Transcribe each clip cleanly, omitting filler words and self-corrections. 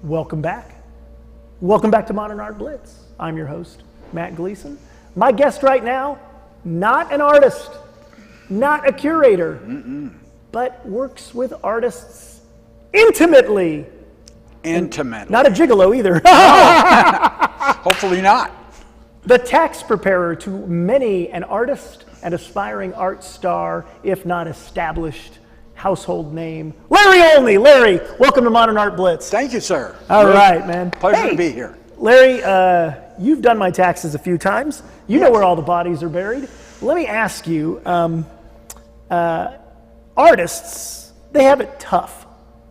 Welcome back. Welcome back to Modern Art Blitz. I'm your host, Matt Gleason. My guest right now, not an artist, not a curator, but works with artists intimately. Intimately. Not a gigolo either. Hopefully not. The tax preparer to many an artist and aspiring art star, if not established household name, Larry Olney. Larry, welcome to Modern Art Blitz. Thank you, sir. All right, man. Pleasure to be here. Larry, you've done my taxes a few times. You know where all the bodies are buried. Let me ask you, artists, they have it tough.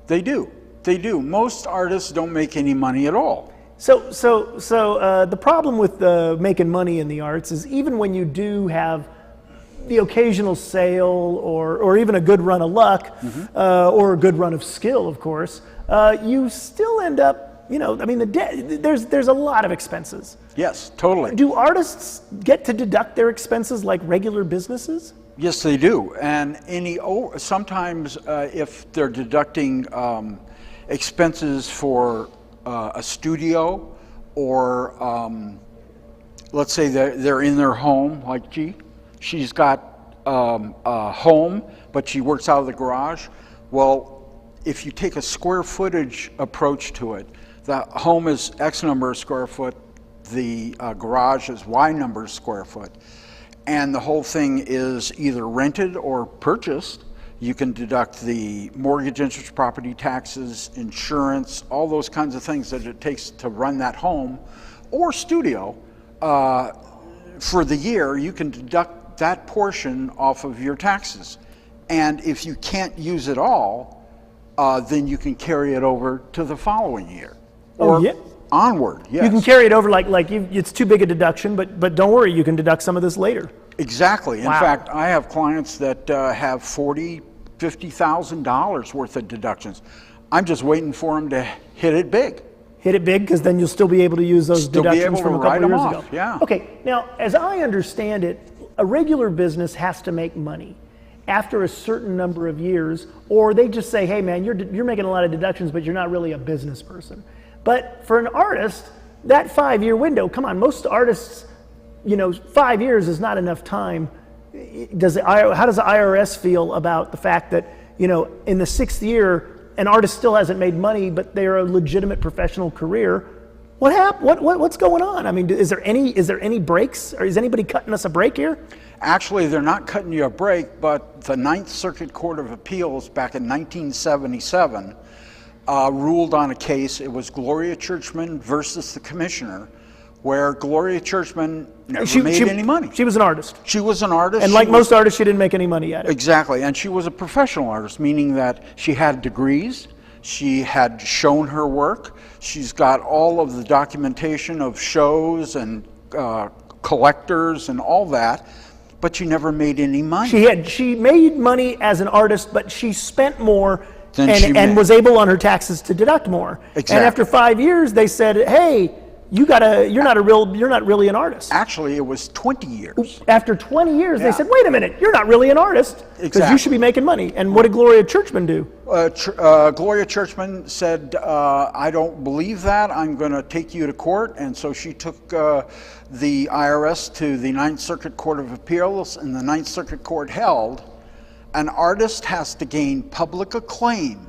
They do. They do. Most artists don't make any money at all. So the problem with making money in the arts is even when you do have the occasional sale or even a good run of luck, or a good run of skill, of course, you still end up, there's a lot of expenses. Yes, totally. Do artists get to deduct their expenses like regular businesses? Yes, they do. And sometimes if they're deducting expenses for a studio, or let's say they're in their home, like she's got a home, but she works out of the garage. Well, if you take a square footage approach to it, the home is X number of square foot, the garage is Y number of square foot, and the whole thing is either rented or purchased, you can deduct the mortgage, interest, property taxes, insurance, all those kinds of things that it takes to run that home or studio. For the year, you can deduct that portion off of your taxes. And if you can't use it all, then you can carry it over to the following year. Or onward, yes. You can carry it over it's too big a deduction, but don't worry, you can deduct some of this later. Exactly. Wow. In fact, I have clients that have $40,000, $50,000 worth of deductions. I'm just waiting for them to hit it big. Hit it big, because then you'll still be able to use those deductions from a couple of years ago. Yeah. Okay, now, as I understand it, a regular business has to make money after a certain number of years, or they just say, hey man, you're making a lot of deductions, but you're not really a business person. But for an artist, that 5-year window, come on, most artists, 5 years is not enough time. How does the IRS feel about the fact that, in the 6th year, an artist still hasn't made money, but they're a legitimate professional career? What happened? What's going on? I mean, is there any breaks, or is anybody cutting us a break here? Actually, they're not cutting you a break, but the Ninth Circuit Court of Appeals back in 1977 ruled on a case. It was Gloria Churchman versus the commissioner, where Gloria Churchman never made any money. She was an artist. She was an artist. And like most artists, she didn't make any money at it. Exactly. And she was a professional artist, meaning that she had degrees, she had shown her work, she's got all of the documentation of shows and collectors and all that, but she never made any money. She made money as an artist, but she spent more and was able on her taxes to deduct more. Exactly. And after 5 years, they said, hey, you're not really an artist. Actually, it was 20 years. After 20 years, they said, wait a minute, you're not really an artist, because you should be making money. And what did Gloria Churchman do? Gloria Churchman said, I don't believe that, I'm going to take you to court. And so she took the IRS to the Ninth Circuit Court of Appeals, and the Ninth Circuit Court held an artist has to gain public acclaim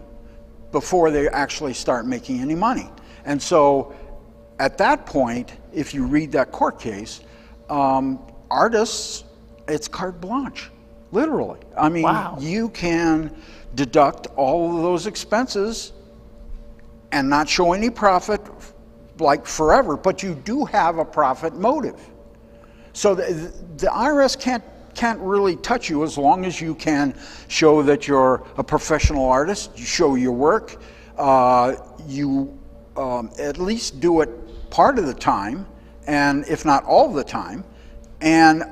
before they actually start making any money. And so at that point, if you read that court case, artists, it's carte blanche, literally. I mean, you can deduct all of those expenses and not show any profit like forever, but you do have a profit motive. So the IRS can't really touch you as long as you can show that you're a professional artist, you show your work, you at least do it part of the time, and if not all the time, and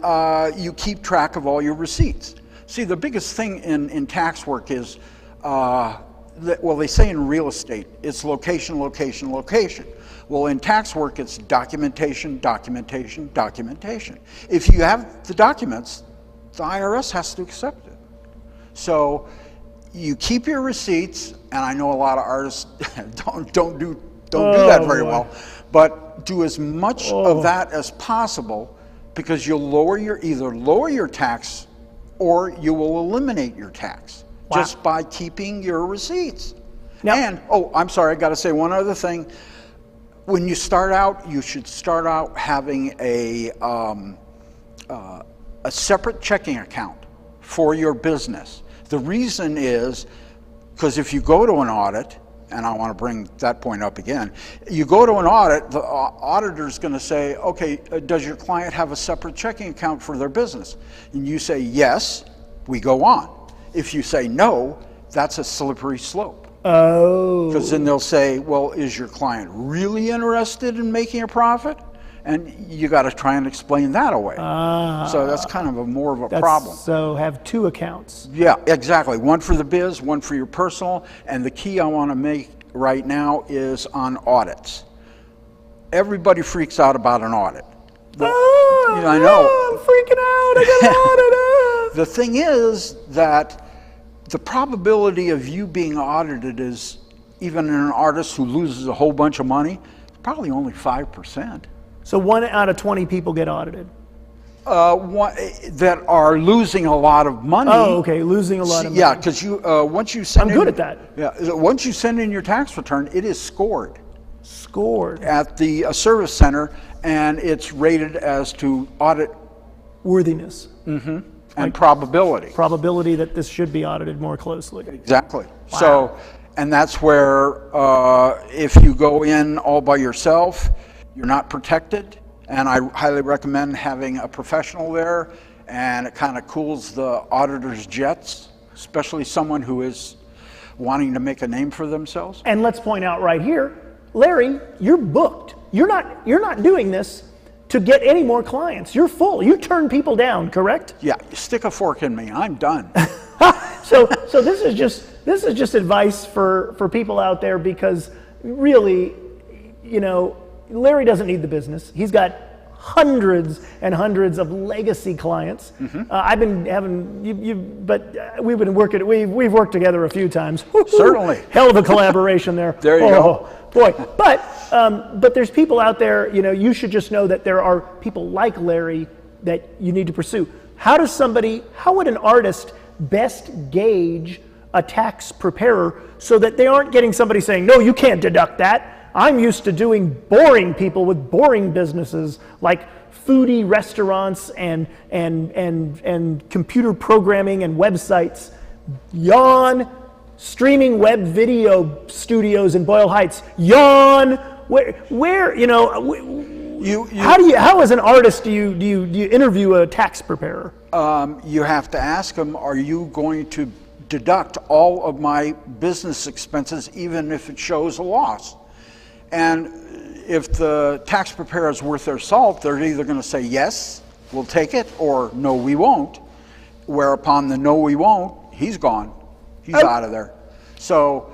you keep track of all your receipts. See, the biggest thing in tax work is, they say in real estate, it's location, location, location. Well, in tax work, it's documentation, documentation, documentation. If you have the documents, the IRS has to accept it. So you keep your receipts, and I know a lot of artists don't do Don't do that very well. But do as much of that as possible, because you'll either lower your tax or you will eliminate your tax just by keeping your receipts. Now, and, I'm sorry, I got to say one other thing. When you start out, you should start out having a separate checking account for your business. The reason is because if you go to an audit, and I want to bring that point up again, you go to an audit, the auditor's going to say, okay, does your client have a separate checking account for their business? And you say yes, we go on. If you say no, that's a slippery slope. Oh. Because then they'll say, well, is your client really interested in making a profit? And you got to try and explain that away. So that's kind of more of a problem. So have two accounts. Yeah, exactly. One for the biz, one for your personal. And the key I want to make right now is on audits. Everybody freaks out about an audit. I know. I'm freaking out. I got an audit. The thing is that the probability of you being audited is, even in an artist who loses a whole bunch of money, probably only 5%. So 1 out of 20 people get audited. That are losing a lot of money. Oh, okay, losing a lot of money. Yeah, because once you send I'm good at that. Yeah, once you send in your tax return, it is scored. Scored At the service center, and it's rated as to audit worthiness. And probability. Probability that this should be audited more closely. Exactly. Wow. So, and that's where if you go in all by yourself, you're not protected, and I highly recommend having a professional there, and it kind of cools the auditor's jets, especially someone who is wanting to make a name for themselves. And let's point out right here, Larry, you're booked. You're not doing this to get any more clients. You're full. You turn people down, correct? Yeah, stick a fork in me. I'm done. So this is just advice for people out there, because really, Larry doesn't need the business. He's got hundreds and hundreds of legacy clients. I've been having we've worked together a few times. Certainly. Hell of a collaboration there. There you go. Boy, but there's people out there, you should just know that there are people like Larry that you need to pursue. How would an artist best gauge a tax preparer so that they aren't getting somebody saying, no, you can't deduct that? I'm used to doing boring people with boring businesses like foodie restaurants and computer programming and websites. Yawn. Streaming web video studios in Boyle Heights. Yawn. How as an artist do you interview a tax preparer? You have to ask them, are you going to deduct all of my business expenses even if it shows a loss? And if the tax preparer is worth their salt, they're either going to say, yes, we'll take it, or no, we won't. Whereupon the no, we won't, he's gone. He's out of there. So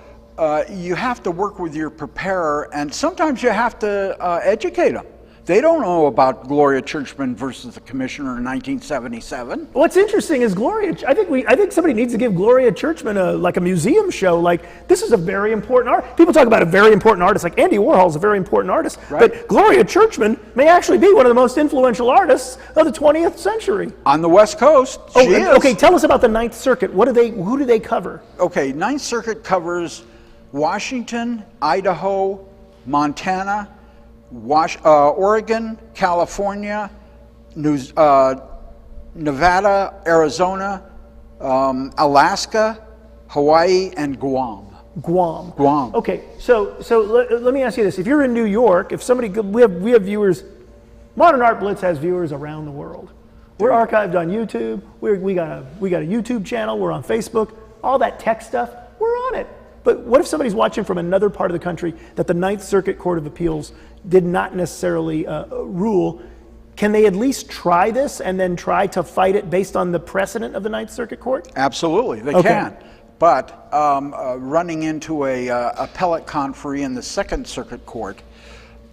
you have to work with your preparer, and sometimes you have to educate them. They don't know about Gloria Churchman versus the Commissioner in 1977. What's interesting is I think somebody needs to give Gloria Churchman a museum show. Like, this is a very important art. People talk about a very important artist, like Andy Warhol's a very important artist, right? But Gloria Churchman may actually be one of the most influential artists of the 20th century. On the West Coast, she is. Okay, tell us about the Ninth Circuit. Who do they cover? Okay, Ninth Circuit covers Washington, Idaho, Montana, Oregon, California, Nevada, Arizona, Alaska, Hawaii, and Guam. Guam. Okay, so let me ask you this: if you're in New York, we have viewers. Modern Art Blitz has viewers around the world. We're archived on YouTube. We got a YouTube channel. We're on Facebook. All that tech stuff, we're on it. But what if somebody's watching from another part of the country that the Ninth Circuit Court of Appeals did not necessarily rule? Can they at least try this and then try to fight it based on the precedent of the Ninth Circuit Court? Absolutely, they can. But running into a appellate conferee in the Second Circuit Court,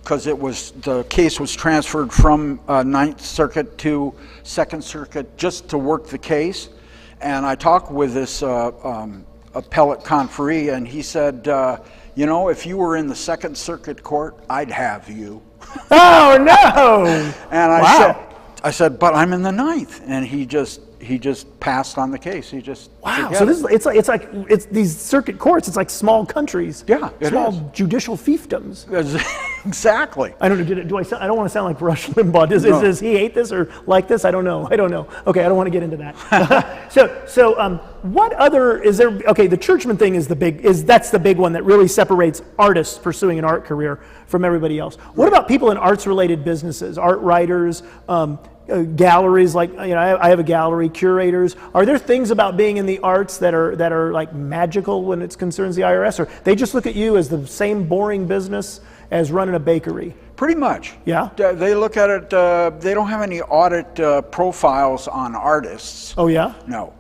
because the case was transferred from Ninth Circuit to Second Circuit just to work the case, and I talked with this appellate conferee, and he said you know, if you were in the Second Circuit Court, I'd have you. Oh no! And Wow. I said, but I'm in the Ninth, and he just passed on the case. He just Wow. forget So it. it's like these circuit courts. It's like small countries. Yeah, it small is. judicial fiefdoms. Exactly. I don't know. Do I sound? I don't want to sound like Rush Limbaugh. Does he hate this or like this? I don't know. Okay, I don't want to get into that. So what other is there? Okay, the churchman thing is that's the big one that really separates artists pursuing an art career from everybody else. What about people in arts-related businesses, art writers? Galleries, like, you know, I have a gallery, curators. Are there things about being in the arts that are like magical when it concerns the IRS, or they just look at you as the same boring business as running a bakery? Pretty much. Yeah? They look at it, they don't have any audit profiles on artists. Oh yeah? No.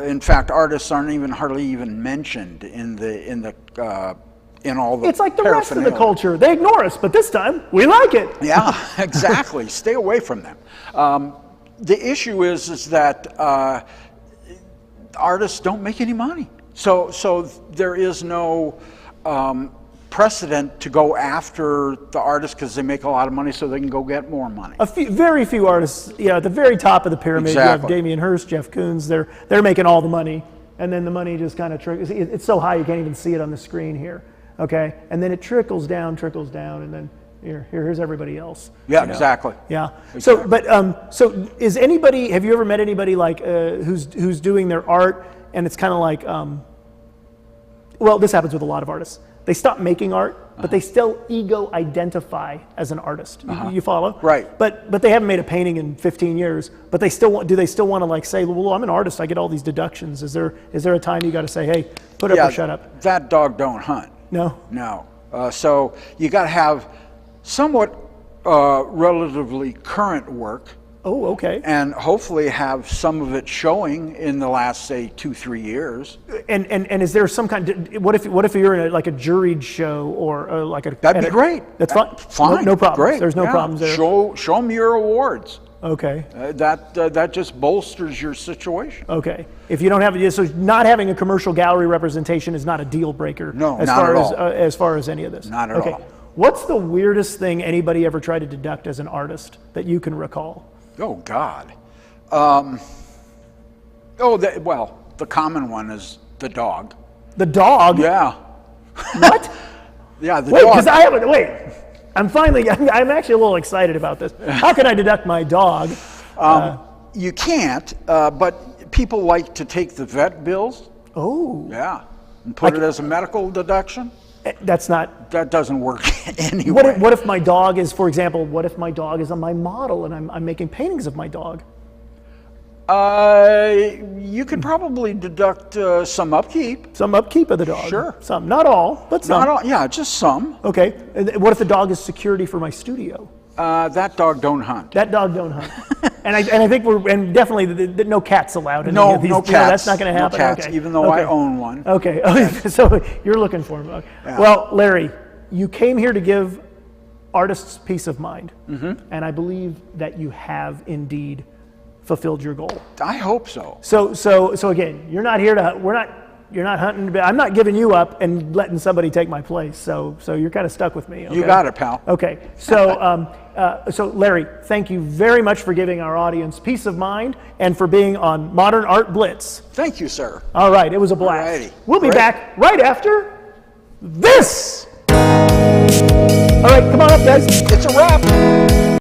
In fact, artists aren't hardly even mentioned in all the It's like the rest of the paraphernalia. culture. They ignore us, but this time we like it. Yeah, exactly. Stay away from them. The issue is that artists don't make any money. So there is no precedent to go after the artists because they make a lot of money, so they can go get more money. Very few artists, you know, at the very top of the pyramid, you have Exactly. Damien Hirst, Jeff Koons. They're making all the money, and then the money just kind of trickles. It's so high you can't even see it on the screen here. Okay, and then it trickles down, and then here's everybody else. Yeah, you know? exactly. Yeah. Exactly. So, but so is anybody? Have you ever met anybody like who's doing their art, and it's kind of like, well, this happens with a lot of artists. They stop making art, but they still ego identify as an artist. You follow? Right. But they haven't made a painting in 15 years. But they still want. Do they still want to like say, well, I'm an artist. I get all these deductions. Is there a time you got to say, hey, put up or shut up? That dog don't hunt. No. No. So you got to have somewhat relatively current work, Oh, okay. and hopefully have some of it showing in the last, say, 2-3 years. And is there some kind? What if you're in like a juried show or like a? That'd be great. That's fine. Fine. No problems. Great. There's no Yeah. problems there. Show me your awards. Okay. That just bolsters your situation. Okay. If you don't have so not having a commercial gallery representation is not a deal breaker. No, as not far at as all. as far as any of this. Not at okay. all. What's the weirdest thing anybody ever tried to deduct as an artist that you can recall? Oh God. The common one is the dog. The dog. Yeah. What? Yeah. The Wait, dog. because I haven't. Wait. I'm actually a little excited about this. How can I deduct my dog? You can't, but people like to take the vet bills. Oh. Yeah. And put it as a medical deduction. That's not. That doesn't work anyway. What if my dog is, for example, what if my dog is on my model and I'm making paintings of my dog? You could probably deduct some upkeep. Some upkeep of the dog. Sure. Some, not all, but some. Not all, yeah, just some. Okay. And what if the dog is security for my studio? That dog don't hunt. That dog don't hunt. and I think and definitely no cats allowed in No, any of these. no You know, cats. that's not going to happen. No cats, Okay. even though I Okay. own one. Okay. So you're looking for them. Yeah. Well, Larry, you came here to give artists peace of mind, and I believe that you have indeed fulfilled your goal. I hope so. So again, you're not here to. You're not hunting. I'm not giving you up and letting somebody take my place. So you're kind of stuck with me. Okay? You got it, pal. Okay. So Larry, thank you very much for giving our audience peace of mind and for being on Modern Art Blitz. Thank you, sir. All right, it was a blast. Alrighty. We'll be Great. back right after this. All right, come on up, guys. It's a wrap.